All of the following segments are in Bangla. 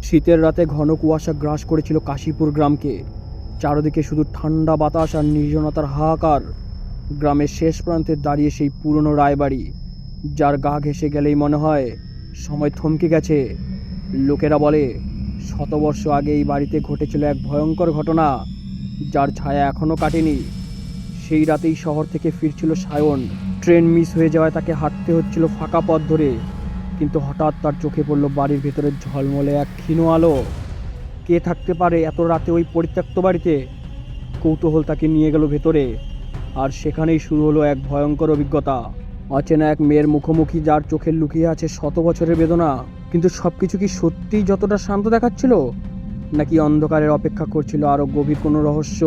শীতের রাতে ঘন কুয়াশা গ্রাস করেছিল কাশীপুর গ্রামকে। চারদিকে শুধু ঠান্ডা বাতাস আর নির্জনতার হাহাকার। গ্রামের শেষ প্রান্তে দাঁড়িয়ে সেই পুরনো রায়বাড়ি, যার গা ঘেঁষে গেলেই মনে হয় সময় থমকে গেছে। লোকেরা বলে শতবর্ষ আগে এই বাড়িতে ঘটেছিল এক ভয়ঙ্কর ঘটনা, যার ছায়া এখনও কাটেনি। সেই রাতেই শহর থেকে ফিরছিল সায়ন। ট্রেন মিস হয়ে যাওয়ায় তাকে হাঁটতে হচ্ছিল ফাঁকা পথ ধরে। কিন্তু হঠাৎ তার চোখে পড়ল বাড়ির ভেতরে ঝলমলে এক ক্ষীণ আলো। কে থাকতে পারে এত রাতে ওই পরিত্যক্ত বাড়িতে? কৌতূহল তাকে নিয়ে গেল ভেতরে, আর সেখানেই শুরু হলো এক ভয়ঙ্কর অভিজ্ঞতা। অচেনা এক মেয়ের মুখোমুখি, যার চোখে লুকিয়ে আছে শত বছরের বেদনা। কিন্তু সবকিছু কি সত্যিই যতটা শান্ত দেখাচ্ছিল, নাকি অন্ধকারের অপেক্ষা করছিল আরও গভীর কোনো রহস্য?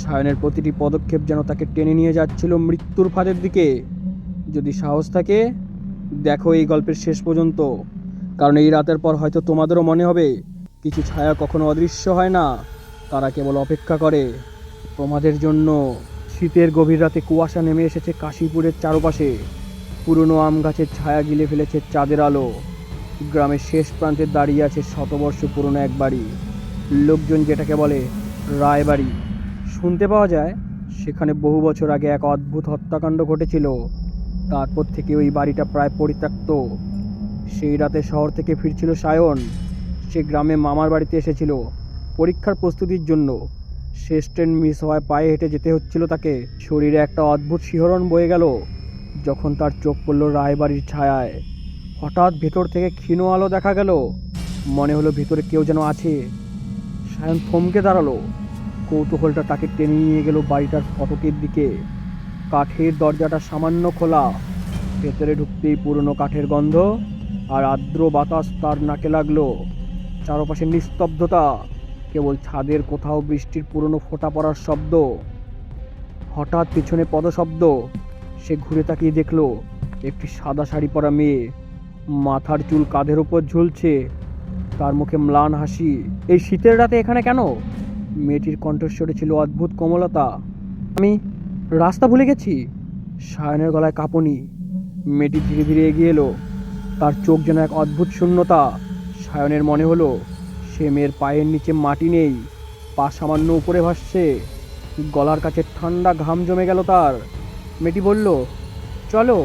সায়নের প্রতিটি পদক্ষেপ যেন তাকে টেনে নিয়ে যাচ্ছিল মৃত্যুর ফাঁদের দিকে। যদি সাহস থাকে, দেখো এই গল্পের শেষ পর্যন্ত, কারণ এই রাতের পর হয়তো তোমাদেরও মনে হবে কিছু ছায়া কখনো অদৃশ্য হয় না, তারা কেবল অপেক্ষা করে তোমাদের জন্য। শীতের গভীর রাতে কুয়াশা নেমে এসেছে কাশীপুরের চারপাশে। পুরনো আম গাছের ছায়া গিলে ফেলেছে চাঁদের আলো। গ্রামের শেষ প্রান্তে দাঁড়িয়ে আছে শতবর্ষ পুরনো এক বাড়ি, লোকজন যেটাকে বলে রায়বাড়ি। শুনতে পাওয়া যায় সেখানে বহু বছর আগে এক অদ্ভুত হত্যাকাণ্ড ঘটেছিল। তারপর থেকে ওই বাড়িটা প্রায় পরিত্যক্ত। সেই রাতে শহর থেকে ফিরছিল সায়ন। সে গ্রামে মামার বাড়িতে এসেছিল পরীক্ষার প্রস্তুতির জন্য। শেষ ট্রেন মিস হওয়ায় পায়ে হেঁটে যেতে হচ্ছিল তাকে। শরীরে একটা অদ্ভুত শিহরণ বয়ে গেল যখন তার চোখ পড়ল রায়বাড়ির ছায়ায়। হঠাৎ ভেতর থেকে ক্ষীণ আলো দেখা গেল। মনে হলো ভেতরে কেউ যেন আছে। সায়ন থমকে দাঁড়ালো। কৌতূহলটা তাকে টেনে নিয়ে গেল বাড়িটার ফটকের দিকে। কাঠের দরজাটা সামান্য খোলা। ভেতরে ঢুকতেই পুরনো কাঠের গন্ধ আর আর্দ্র বাতাস তার নাকে লাগলো। চারপাশে নিস্তব্ধতা, কেবল ছাদের কোথাও বৃষ্টির পুরনো ফোঁটা পড়ার শব্দ। হঠাৎ পিছনে পদশব্দ। সে ঘুরে তাকিয়ে দেখলো একটি সাদা শাড়ি পরা মেয়ে। মাথার চুল কাঁধের ওপর ঝুলছে, তার মুখে ম্লান হাসি। এই শীতের রাতে এখানে কেন? মেয়েটির কণ্ঠস্বরে ছিল অদ্ভুত কোমলতা। আমি রাস্তা ভুলে গেছি। সায়নের গলায় কাঁপুনি। মেয়েটি ধীরে ধীরে এগিয়ে এলো। তার চোখ যেন এক অদ্ভুত শূন্যতা। সায়নের মনে হলো সে মেয়ের পায়ের নিচে মাটি নেই, পা সামান্য উপরে ভাসছে। গলার কাছে ঠান্ডা ঘাম জমে গেল তার। মেয়েটি বলল, চলো,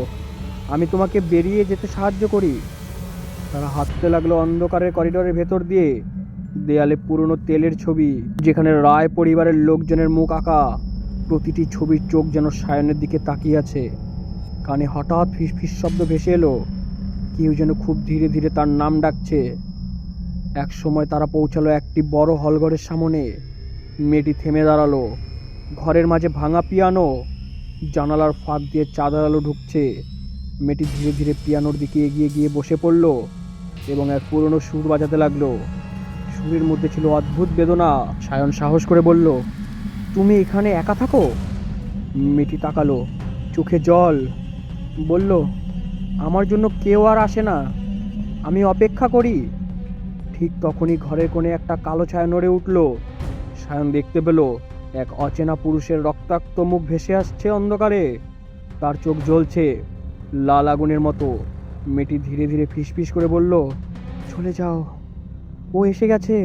আমি তোমাকে বেরিয়ে যেতে সাহায্য করি। তারা হাঁটতে লাগলো অন্ধকারের করিডোরের ভেতর দিয়ে। দেয়ালে পুরনো তেলের ছবি, যেখানে রায় পরিবারের লোকজনের মুখ আঁকা। প্রতিটি ছবির চোখ যেন সায়নের দিকে তাকিয়ে আছে। কানে হঠাৎ ফিসফিস শব্দ ভেসে এলো। কেউ যেন খুব ধীরে ধীরে তার নাম ডাকছে। এক সময় তারা পৌঁছালো একটি বড় হলঘরের সামনে। মেয়েটি থেমে দাঁড়ালো। ঘরের মাঝে ভাঙা পিয়ানো, জানালার ফাঁক দিয়ে চাঁদের আলো ঢুকছে। মেয়েটি ধীরে ধীরে পিয়ানোর দিকে এগিয়ে গিয়ে বসে পড়ল এবং এক পুরনো সুর বাজাতে লাগলো। সুরের মধ্যে ছিল অদ্ভুত বেদনা। সায়ন সাহস করে বলল, তুমি এখানে একা থাকো? মেয়েটি তাকালো, চোখে জল। বলল, আমার জন্য কেউ আর আসে না, আমি অপেক্ষা করি। ঠিক তখনই ঘরের কোণে একটা কালো ছায়া নড়ে উঠল। সায়ন দেখতে পেল এক অচেনা পুরুষের রক্তাক্ত মুখ ভেসে আসছে অন্ধকারে। তার চোখ জ্বলছে লাল আগুনের মতো। মেয়েটি ধীরে ধীরে ফিসফিস করে বলল, চলে যাও, ও এসে গেছে।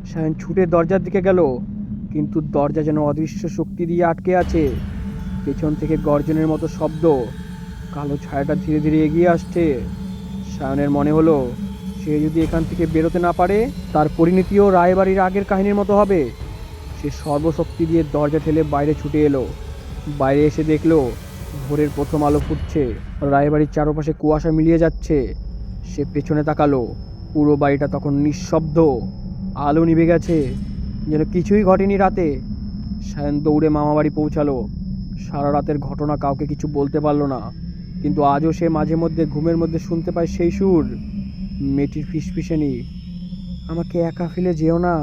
সায়ন ছুটে দরজার দিকে গেল, কিন্তু দরজা যেন অদৃশ্য শক্তি দিয়ে আটকে আছে। পেছন থেকে গর্জনের মতো শব্দ। কালো ছায়াটা ধীরে ধীরে এগিয়ে আসছে। সায়নের মনে হলো সে যদি এখান থেকে বেরোতে না পারে, তার পরিণতিও রায়বাড়ির আগের কাহিনীর মতো হবে। সে সর্বশক্তি দিয়ে দরজা ঠেলে বাইরে ছুটে এলো। বাইরে এসে দেখলো ভোরের প্রথম আলো ফুটছে। রায়বাড়ির চারপাশে কুয়াশা মিলিয়ে যাচ্ছে। সে পেছনে তাকালো। পুরো বাড়িটা তখন নিঃশব্দ। আলো নিভে গেছে, যেন কিছুই ঘটেনি রাতে। সায়ন দৌড়ে মামাবাড়ি পৌঁছালো। সারা রাতের ঘটনা কাউকে কিছু বলতে পারলো না, কিন্তু আজও সে মাঝে মধ্যে ঘুমের মধ্যে শুনতে পায় সেই সুর। মেয়েটির ফিসফিসানি, আমাকে একা ফেলে যেও না।